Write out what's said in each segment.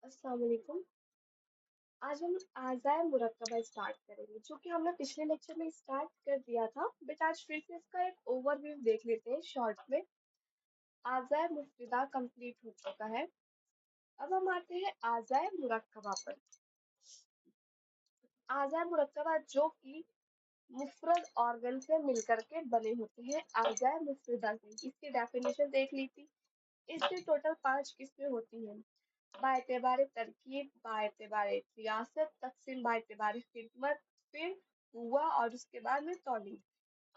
अस्सलाम वालेकुम। आज हम आज़ाए मुरक्कबा स्टार्ट करेंगे जो कि हमने पिछले लेक्चर में स्टार्ट कर दिया था, बट आज फिर से इसका एक ओवरव्यू देख लेते हैं शॉर्ट में। आज़ाए मुफ्रिदा कंप्लीट हो चुका है। अब हम आते हैं आज़ाए मुरक्कबा पर। आज़ाए मुरक्कबा जो कि मुफरद ऑर्गन से मिलकर के बने होते हैं आज़ाए मुफ्रिदा से। इसकी डेफिनेशन देख ली थी। इसकी टोटल 5 किस्में होती हैं। बाएतबार तरकीब, बाएतबार रियासत, तक़सीम बाएतबार खिदमत, फिर हुआ और उसके बाद में तौलीद।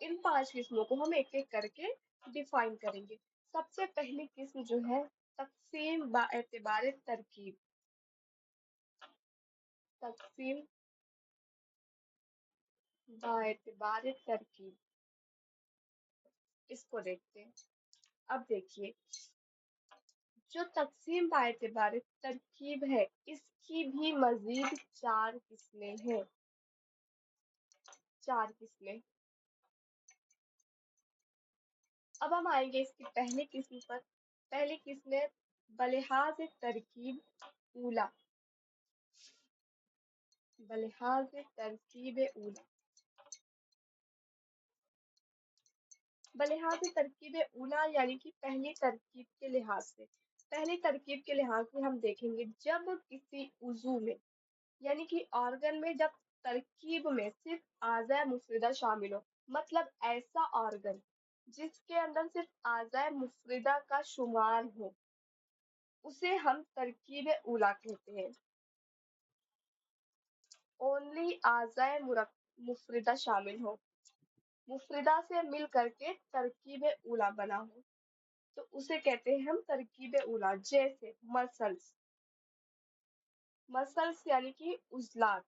इन 5 किस्मों को हम एक एक करके डिफाइन करेंगे। सबसे पहली किस्म जो है तक़सीम बाएतबार तरकीब। तक़सीम बाएतबार तरकीब, इसको देखते हैं। अब देखिए, जो तक़सीम बाएतबार तरकीब है इसकी भी मजीद 4 किस्में हैं। 4 किस्में। अब हम आएंगे इसकी पहली किस्म पर। पहली किस्म है बलिहाज तरकीब ऊला। बलिहाज तरकीब ऊला। बलिहाज तरकीब ऊला यानी कि पहली तरकीब के लिहाज से। पहली तरकीब के लिहाज से हम देखेंगे जब किसी उजू में यानी कि ऑर्गन में जब तरकीब में सिर्फ आज़ाए मुफरिदा शामिल हो, मतलब ऐसा ऑर्गन जिसके अंदर सिर्फ आज़ाए मुफरिदा का शुमार हो, उसे हम तरकीब उला कहते हैं। ओनली आज़ाए मुफरिदा शामिल हो, मुफरिदा से मिल करके तरकीब उला बना हो, तो उसे कहते हैं हम तरकीब उला। जैसे मसल्स, मसल्स यानी कि उजलात।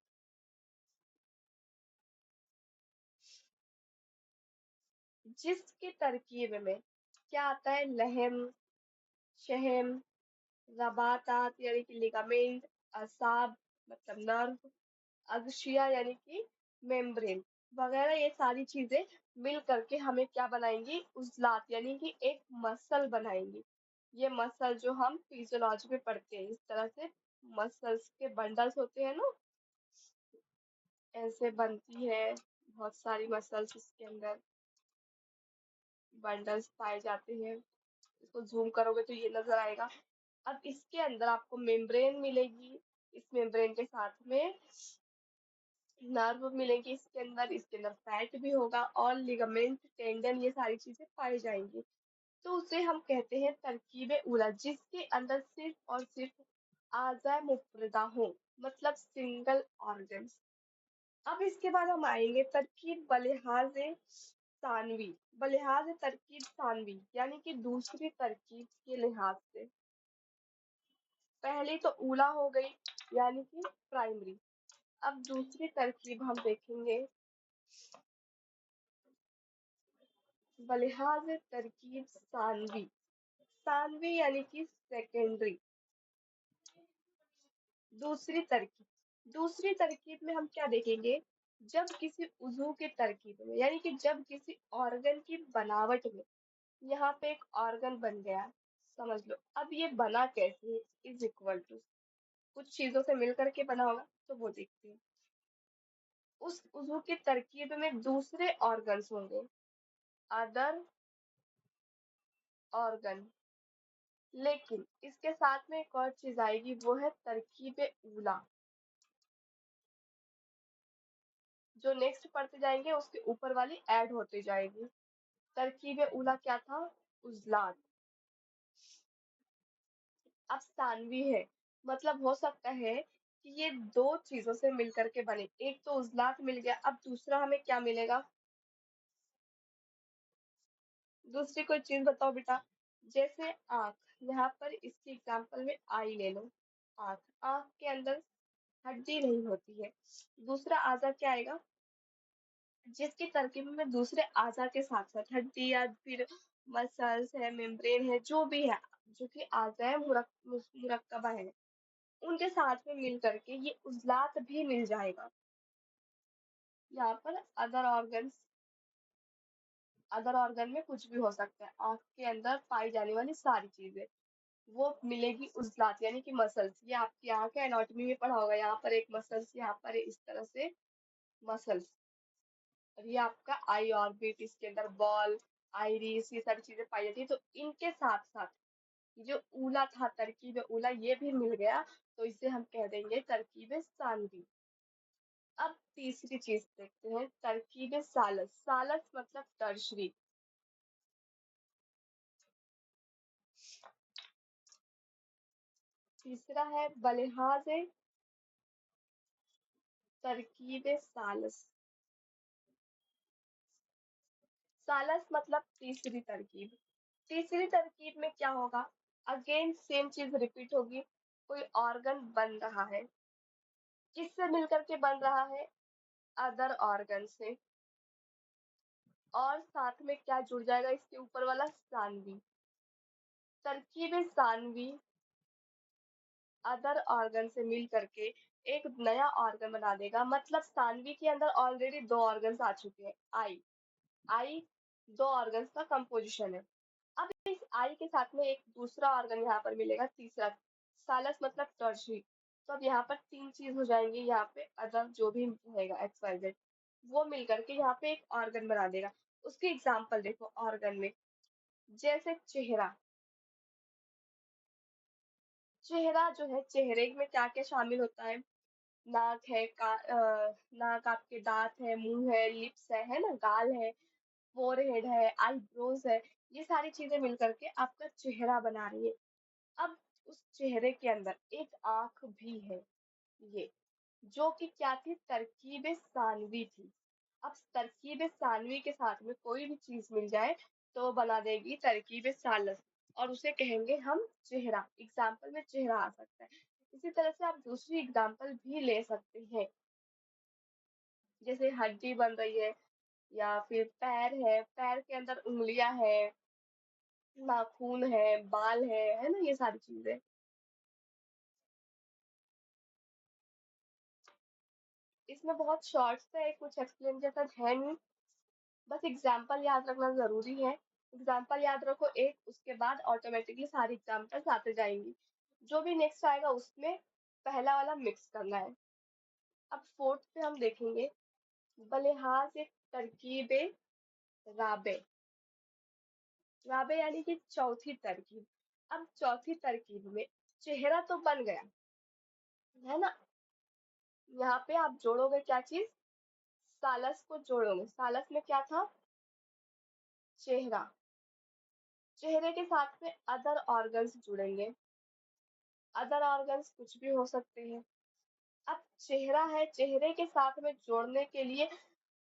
जिसकी तरकीब में क्या आता है, लहम, शहम, रबातात यानी कि लिगामेंट, असाब मतलब नर्व, अगशिया यानी कि मेम्ब्रेन वगैरह, ये सारी चीजें मिल करके हमें क्या बनाएंगी, उजलात यानी कि एक मसल बनाएंगी। ये मसल जो हम फिजियोलॉजी में पढ़ते हैं, इस तरह से मसल्स के बंडल्स होते हैं ना, ऐसे बनती है बहुत सारी मसल्स, इसके अंदर बंडल्स पाए जाते हैं। इसको जूम करोगे तो ये नजर आएगा। अब इसके अंदर आपको मेम्ब्रेन मिलेगी, इस मेम्ब्रेन के साथ में नर्व मिलेंगे, इसके अंदर फैट भी होगा और लिगामेंट, टेंडन, ये सारी चीजें पाई जाएंगी। तो उसे हम कहते हैं तरकीब उला, जिसके अंदर सिर्फ और सिर्फ आज़ाए मुफरदा हो, मतलब सिंगल ऑर्गन्स। अब इसके बाद हम आएंगे तरकीब बलिहाज सानवी। बलिहाज तरकीब सानवी यानी कि दूसरी तरकीब के लिहाज से। पहली तो उला हो गई यानी कि प्राइमरी। अब दूसरी तरकीब हम देखेंगे बलिहाज तरकीब सानवी। सानवी यानी कि सेकेंडरी। दूसरी तरकीब में हम क्या देखेंगे, जब किसी उजू की तरकीब में यानी कि जब किसी ऑर्गन की बनावट में, यहाँ पे एक ऑर्गन बन गया, समझ लो। अब ये बना कैसे, इज इक्वल टू कुछ चीजों से मिलकर के बना होगा, तो वो देखते हैं। उस उजू की तरकीब में दूसरे ऑर्गन्स होंगे, अदर ऑर्गन, लेकिन इसके साथ में एक और चीज आएगी, वो है तरकीब उला। जो नेक्स्ट पढ़ते जाएंगे उसके ऊपर वाली ऐड होती जाएगी। तरकीब उला क्या था, उजलात। अब सानवी है, मतलब हो सकता है कि ये दो चीजों से मिलकर के बने। एक तो उजलात मिल गया, अब दूसरा हमें क्या मिलेगा, दूसरी कोई चीज बताओ बेटा। जैसे आंख, यहाँ पर इसकी एग्जांपल में आई ले लो। आंख, आंख के अंदर हड्डी नहीं होती है। दूसरा आजा क्या आएगा, जिसकी तरकीब में दूसरे आजा के साथ साथ हड्डी या फिर मसल्स है, मेम्ब्रेन है, जो भी है, जो कि आजा है मुरक्कबा है, उनके साथ में मिल करके ये उजलात भी मिल जाएगा। यहाँ पर अदर ऑर्गन में कुछ भी हो सकता है, आंख के अंदर पाई जाने वाली सारी चीजें। वो मिलेगी उजलात यानी कि मसल्स। ये आपकी आंख है, एनाटॉमी में पढ़ा होगा, यहाँ पर एक मसल्स, यहाँ पर इस तरह से मसल्स। और ये आपका आई ऑर्बिट, इसके अंदर बॉल, आइरिस, ये सारी चीजें पाई जाती है। तो इनके साथ साथ जो ऊला था, तरकीब ऊला, ये भी मिल गया, तो इसे हम कह देंगे तरकीब सानवी। अब तीसरी चीज देखते हैं, तरकीब सालस। सालस मतलब टर्शरी। तीसरा है बलिहाज तरकीब सालस। सालस मतलब तीसरी तरकीब। तीसरी तरकीब में क्या होगा, अगेन सेम चीज रिपीट होगी। कोई ऑर्गन बन रहा है, किससे मिलकर के बन रहा है, अदर ऑर्गन से। और साथ में क्या जुड़ जाएगा, इसके ऊपर वाला सानवी। तरकीब सानवी अदर ऑर्गन से मिल करके एक नया ऑर्गन बना देगा। मतलब सानवी के अंदर ऑलरेडी दो ऑर्गन्स आ चुके हैं। आई, आई दो ऑर्गन्स का कंपोजिशन है। अब इस आई के साथ में एक दूसरा ऑर्गन यहाँ पर मिलेगा, तीसरा। सालस मतलब टर्शरी। तो अब यहाँ पर तीन चीज हो जाएंगी, यहाँ पे अदर जो भी रहेगा एक्स वाई जेड, वो मिल करके यहाँ पे एक ऑर्गन बना देगा। उसकी एग्जाम्पल देखो ऑर्गन में, जैसे चेहरा। चेहरा जो है, चेहरे में क्या क्या शामिल होता है, नाक है, नाक, आपके दांत है, मुंह है, लिप्स है ना, गाल है, फोरहेड है, आईब्रोज है। ये सारी चीजें मिल करके आपका चेहरा बना रही है। अब उस चेहरे के अंदर एक आंख भी है, ये जो कि क्या थी, तरकीब सानवी थी। अब तरकीब सानवी के साथ में कोई भी चीज मिल जाए तो बना देगी तरकीब सालस, और उसे कहेंगे हम चेहरा। एग्जाम्पल में चेहरा आ सकता है। इसी तरह से आप दूसरी एग्जाम्पल भी ले सकते हैं, जैसे हड्डी बन रही है, या फिर पैर है, पैर के अंदर उंगलियां है, नाखून है, बाल है ना, ये सारी चीजें। इसमें बहुत शॉर्ट से है, कुछ एक्सप्लेन जैसा है नहीं, बस एग्जाम्पल याद रखना जरूरी है। एग्जाम्पल याद रखो एक, उसके बाद ऑटोमेटिकली सारी एग्जाम्पल्स आते जाएंगी। जो भी नेक्स्ट आएगा उसमें पहला वाला मिक्स करना है। अब फोर्थ पे हम देखेंगे, बलिहाज एक तरकीब राबे। राबे यानी कि चौथी तरकीब। अब चौथी तरकीब में चेहरा तो बन गया है ना, यहाँ पे आप जोड़ोगे क्या चीज, सालस को जोड़ोगे। सालस में क्या था, चेहरा। चेहरे के साथ में अदर ऑर्गन्स जुड़ेंगे। अदर ऑर्गन्स कुछ भी हो सकते हैं। अब चेहरा है, चेहरे के साथ में जोड़ने के लिए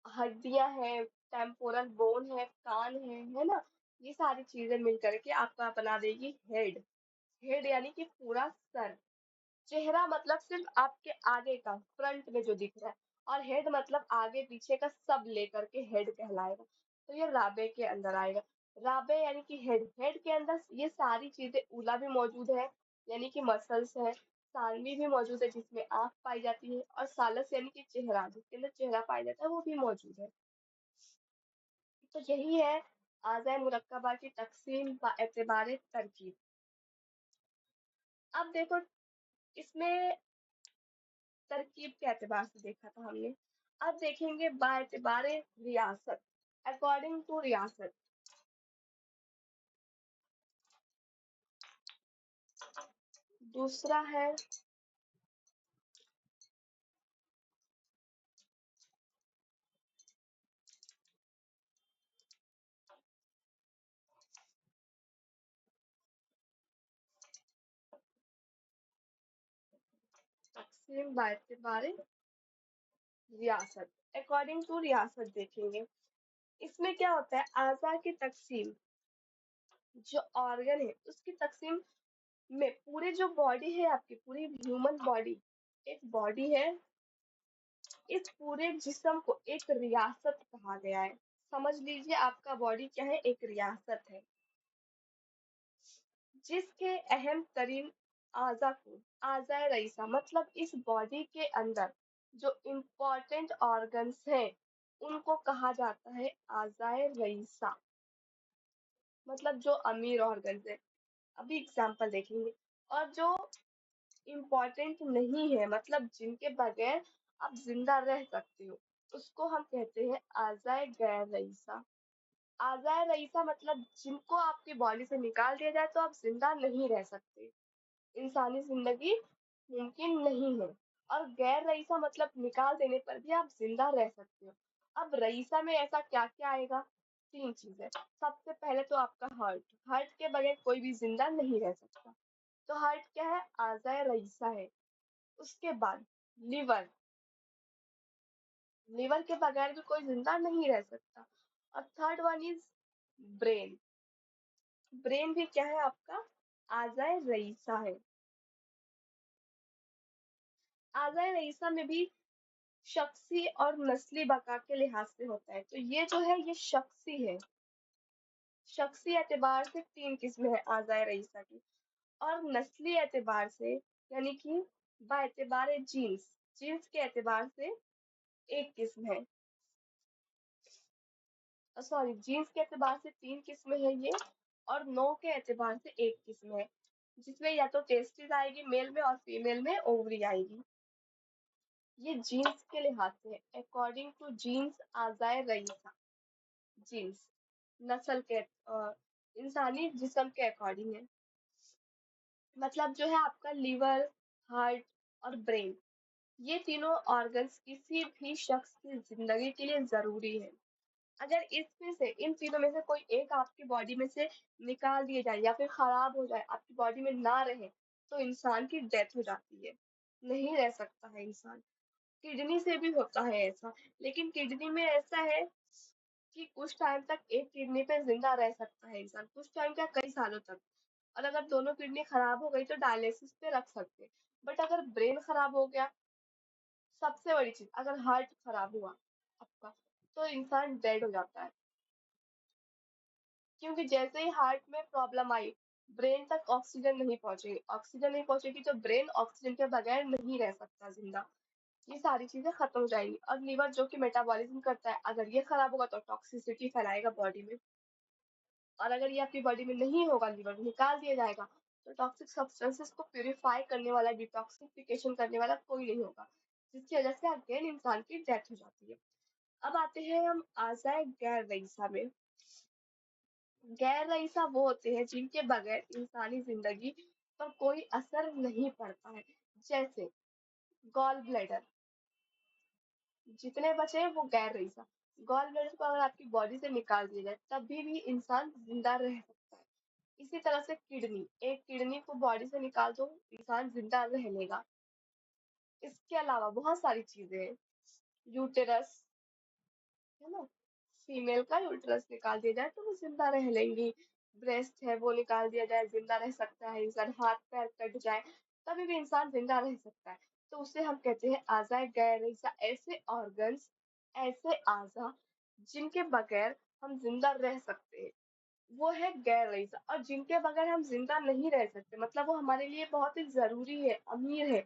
हड्डियां हैं, टेम्पोरल बोन है, कान है ना, ये सारी चीजें मिल करके आपका बना देगी हेड। हेड यानी कि पूरा सर। चेहरा मतलब सिर्फ आपके आगे का, फ्रंट में जो दिख रहा है, और हेड मतलब आगे पीछे का सब लेकर के हेड कहलाएगा। तो ये राबे के अंदर आएगा। राबे यानी कि हेड। हेड के अंदर ये सारी चीजें, उला भी मौजूद है यानी कि मसल्स है, सानवी भी मौजूद है जिसमें आंख पाई जाती है, और सालस यानी कि चेहरा, जिसके अंदर चेहरा पाया जाता है, वो भी मौजूद है। तो यही है आज़ाए मुरक्कबा की तकसीम बा एतबार तरकीब। अब देखो, इसमें तरकीब के एतबार से देखा था हमने। अब देखेंगे बाएतबार रियासत, अकॉर्डिंग टू रियासत। दूसरा है तकसीम बाएतबार रियासत, अकॉर्डिंग टू रियासत देखेंगे। इसमें क्या होता है, आज़ा की तकसीम, जो ऑर्गन है उसकी तकसीम में, पूरे जो बॉडी है आपकी, पूरी ह्यूमन बॉडी एक बॉडी है, इस पूरे जिस्म को एक रियासत कहा गया है। समझ लीजिए आपका बॉडी क्या है, एक रियासत है, जिसके अहम तरीन आज़ा को आज़ाए रईसा, मतलब इस बॉडी के अंदर जो इम्पोर्टेंट ऑर्गन्स हैं उनको कहा जाता है आज़ाए रईसा, मतलब जो अमीर ऑर्गन्स है। अभी एग्जाम्पल देखेंगे। और जो इम्पोर्टेंट नहीं है, मतलब जिनके बगैर आप जिंदा रह सकते हो, उसको हम कहते हैं आज़ाए गैर रईसा। आज़ाए रईसा मतलब जिनको आपकी बॉडी से निकाल दिया जाए तो आप जिंदा नहीं रह सकते, इंसानी जिंदगी मुमकिन नहीं है। और गैर रईसा मतलब निकाल देने पर भी आप जिंदा रह सकते हो। अब रईसा में ऐसा क्या क्या आएगा? तीन चीजें। सबसे पहले तो आपका हार्ट, हार्ट के बगैर कोई भी जिंदा नहीं रह सकता, तो हार्ट क्या है? आज़ाए रईसा है। उसके बाद लिवर, लिवर के बगैर भी कोई जिंदा नहीं रह सकता। और third one is brain, brain भी क्या है आपका? आज़ाए रईसा है। आज़ाए रईसा में भी शख्सी और नस्ली बका के लिहाज से होता है। तो ये जो है ये शख्सी है, शख्सी एतबार से तीन किस्में है आज़ाए रईसा की। और नस्ली एतबार से यानी कि बाएतबार जीन्स, जीन्स के एतबार से एक किस्म है। सॉरी, जीन्स के एतबार से तीन किस्में है ये, और नौ के एतबार से एक किस्म है, जिसमें या तो टेस्टिस आएगी मेल में और फीमेल में ओवरी आएगी। ये जीन्स के लिहाज से अकॉर्डिंग टू जीन्स आज़ाए रईसा। जीन्स नस्ल के इंसानी जिस्म के अकॉर्डिंग है। मतलब जो है आपका लिवर, हार्ट और ब्रेन, ये तीनों ऑर्गन्स किसी भी शख्स की जिंदगी के लिए जरूरी है। अगर इसमें से इन तीनों में से कोई एक आपकी बॉडी में से निकाल दिए जाए या फिर खराब हो जाए, आपकी बॉडी में ना रहे, तो इंसान की डेथ हो जाती है, नहीं रह सकता है इंसान। किडनी से भी होता है ऐसा, लेकिन किडनी में ऐसा है कि कुछ टाइम तक एक किडनी पे जिंदा रह सकता है इंसान, कुछ टाइम क्या कई सालों तक। और अगर दोनों किडनी खराब हो गई तो डायलिसिस पे रख सकते हैं। बट अगर ब्रेन खराब हो गया, सबसे बड़ी चीज, अगर हार्ट खराब हुआ आपका, तो इंसान डेड हो जाता है। क्योंकि जैसे ही हार्ट में प्रॉब्लम आई, ब्रेन तक ऑक्सीजन नहीं पहुंचेगी, ऑक्सीजन नहीं पहुंचेगी तो ब्रेन ऑक्सीजन के बगैर नहीं रह सकता जिंदा, ये सारी चीजें खत्म हो जाएंगी। और लीवर जो कि मेटाबॉलिज्म करता है, अगर ये खराब होगा तो टॉक्सिसिटी फैलाएगा बॉडी में। और अगर ये आपकी बॉडी में नहीं होगा, लीवर निकाल दिया जाएगा, तो टॉक्सिक सब्सटेंसेस को प्यूरिफाई करने वाला, डिटॉक्सिफिकेशन करने वाला कोई नहीं होगा, जिसकी वजह से अगेन इंसान की डेथ हो जाती है। अब आते हैं हम आज़ाए गैर रईसा में। गैर रईसा वो होते हैं जिनके बगैर इंसानी जिंदगी पर कोई असर नहीं पड़ता है। जैसे गॉल ब्लैडर, जितने बचे वो गैर रईसा। गॉल ब्लैडर को अगर आपकी बॉडी से निकाल दिया जाए तब भी इंसान जिंदा रह सकता है। इसी तरह से किडनी, एक किडनी को बॉडी से निकाल दो, इंसान जिंदा रह लेगा। इसके अलावा बहुत सारी चीजें हैं। यूटेरस, है ना, फीमेल का यूटेरस निकाल दिया जाए तो वो जिंदा रह लेंगी। ब्रेस्ट है वो निकाल दिया जाए, जिंदा रह सकता है इंसान। हाथ पैर कट जाए तभी भी इंसान जिंदा रह सकता है। तो उसे हम कहते हैं आज़ाए गैर रईसा। ऐसे ऑर्गन्स, ऐसे आज़ा जिनके बगैर हम जिंदा रह सकते हैं, वो है गैर रईसा। और जिनके बगैर हम जिंदा नहीं रह सकते, मतलब वो हमारे लिए बहुत ही जरूरी है, अमीर है,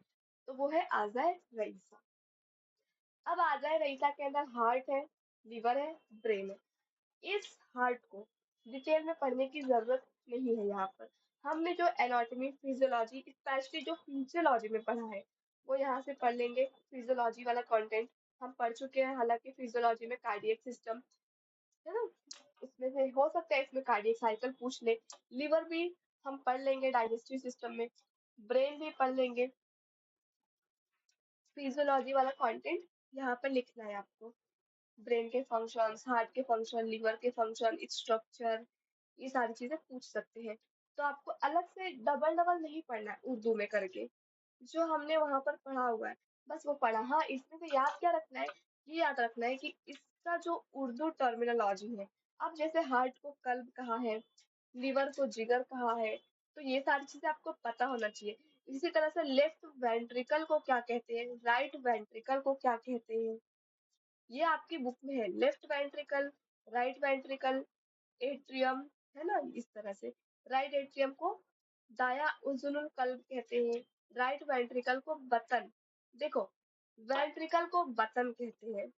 तो वो है आज़ाए रईसा। अब आज़ाए रईसा के अंदर हार्ट है, लिवर है, ब्रेन है। इस हार्ट को डिटेल में पढ़ने की जरूरत नहीं है यहाँ पर। हमने जो एनाटॉमी फिजियोलॉजी, स्पेशली जो फिजियोलॉजी में पढ़ा है, वो यहाँ से पढ़ लेंगे। फिजियोलॉजी वाला कंटेंट हम पढ़ चुके हैं। हालांकि फिजियोलॉजी में कार्डियक सिस्टम, है ना, उसमें से हो सकता है इसमें कार्डियक साइकिल पूछ ले। लिवर भी हम पढ़ लेंगे डाइजेस्टिव सिस्टम में। ब्रेन भी पढ़ लेंगे। फिजियोलॉजी वाला कंटेंट यहाँ पर लिखना है आपको। ब्रेन के फंक्शंस, हार्ट के फंक्शन, लिवर के फंक्शन, स्ट्रक्चर, ये सारी चीजें पूछ सकते हैं। तो आपको अलग से डबल डबल नहीं पढ़ना है उर्दू में करके, जो हमने वहां पर पढ़ा हुआ है बस वो पढ़ा। हाँ, इसमें से याद क्या रखना है? ये याद रखना है कि इसका जो उर्दू टर्मिनोलॉजी है, अब जैसे हार्ट को कल्ब कहा है, लिवर को जिगर कहा है, तो ये सारी चीजें आपको पता होना चाहिए। इसी तरह से लेफ्ट वेंट्रिकल को क्या कहते हैं, राइट वेंट्रिकल को क्या कहते हैं, ये आपकी बुक में है। Left ventricle, right ventricle, atrium, है ना, इस तरह से। राइट एट्रियम को दाया उजुनुल कल्ब कहते हैं, राइट वेंट्रिकल को बतन, देखो, वेंट्रिकल को बतन कहते हैं,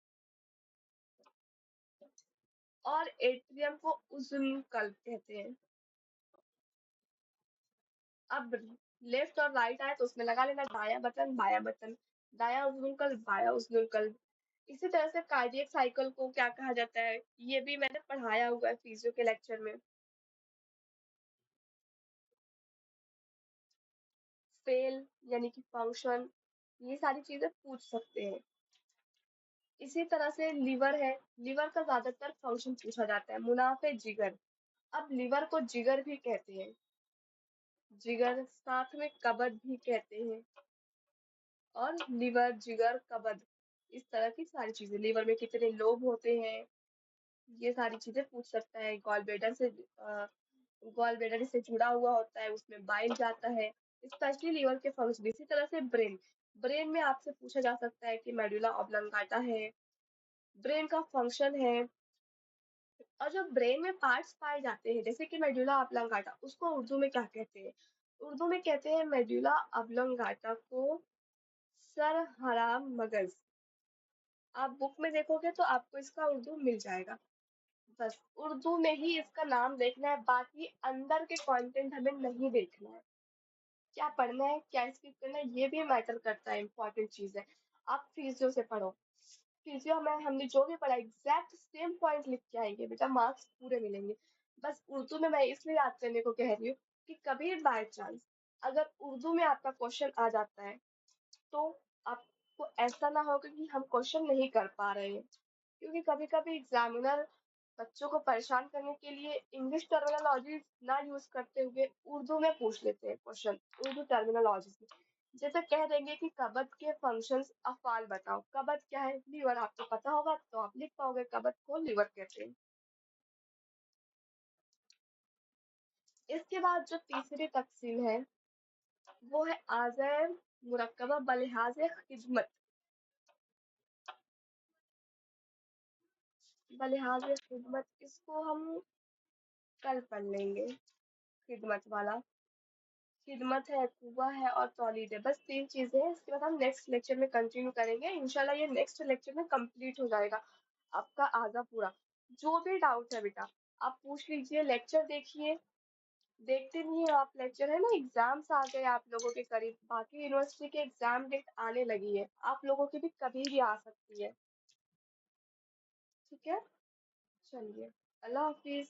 और एट्रियम को उजुनुल कल्ब कहते हैं। अब लेफ्ट और राइट आए तो उसमें लगा लेना दाया बटन बाया बटन, दाया उजूकल बाया उजूकल। इसी तरह से कार्डियक साइकिल को क्या कहा जाता है, ये भी मैंने पढ़ाया हुआ है फिजियो के लेक्चर में। फेल यानी कि फंक्शन, ये सारी चीजें पूछ सकते हैं। इसी तरह से लीवर है, लीवर का ज्यादातर फंक्शन पूछा जाता है, मुनाफे जिगर। अब लीवर को जिगर भी कहते हैं, जिगर साथ में कबज भी कहते हैं, और लीवर जिगर कबज, इस तरह की सारी चीजें, लीवर में कितने लोब होते हैं, ये सारी चीजें पूछ सकता है। गॉल ब्लेडर से जुड़ा हुआ होता है, उसमें बाइल जाता है, स्पेशली लीवर के फंक्शन। इसी तरह से ब्रेन, ब्रेन में आपसे पूछा जा सकता है कि मेडुला ऑब्लंगाटा है, ब्रेन का फंक्शन है। और जो ब्रेन में पार्ट्स पाए जाते हैं जैसे कि मेडुला ऑब्लंगाटा, उसको उर्दू में क्या कहते हैं, उर्दू में कहते हैं मेडुला ऑब्लंगाटा को सर हराम मगज। आप बुक में देखोगे तो आपको इसका उर्दू मिल जाएगा, बस उर्दू में ही इसका नाम देखना है, बाकी अंदर के कंटेंट हमें नहीं देखना है। क्या पढ़ना है क्या स्किप करना है ये भी मैटर करता है, इंपॉर्टेंट चीज है। आप फिजियो से पढ़ो, फिजियो में हमने जो भी पढ़ा एग्जैक्ट सेम पॉइंट लिख के आएंगे बेटा, मार्क्स पूरे मिलेंगे। बस उर्दू में मैं इसलिए याद करने को कह रही हूँ कि कभी बाय चांस अगर उर्दू में आपका क्वेश्चन आ जाता है तो आपको ऐसा ना हो कि हम क्वेश्चन नहीं कर पा रहे हैं, क्योंकि कभी कभी एग्जामिनर बच्चों को परेशान करने के लिए इंग्लिश टर्मिनोलॉजी ना यूज करते हुए उर्दू में पूछ लेते हैं क्वेश्चन, उर्दू टर्मिनोलॉजी में। जैसे कह देंगे कि कबत के फंक्शंस अफआल बताओ, कबत क्या है, लीवर, आपको पता होगा तो आप लिख पाओगे कबत को लीवर कहते हैं। इसके बाद जो तीसरी तकसीम है वो है आज़ार मुरक्कबा बलिहाज खिदमत, बलिहाज खिदमत, इसको हम कल पढ़ लेंगे। खिदमत वाला, खिदमत है, कुआ है और तौलीद है, बस तीन चीजें हैं। इसके बाद हम नेक्स्ट लेक्चर में कंटिन्यू करेंगे इंशाल्लाह, ये नेक्स्ट लेक्चर में कंप्लीट हो जाएगा आपका आधा पूरा। जो भी डाउट है बेटा आप पूछ लीजिए, लेक्चर देखिए, देखते नहीं है आप लेक्चर, है ना, एग्जाम्स आ गए आप लोगों के करीब, बाकी यूनिवर्सिटी के एग्जाम डेट आने लगी है, आप लोगों की भी कभी भी आ सकती है। ठीक है, चलिए, अल्लाह हाफिज।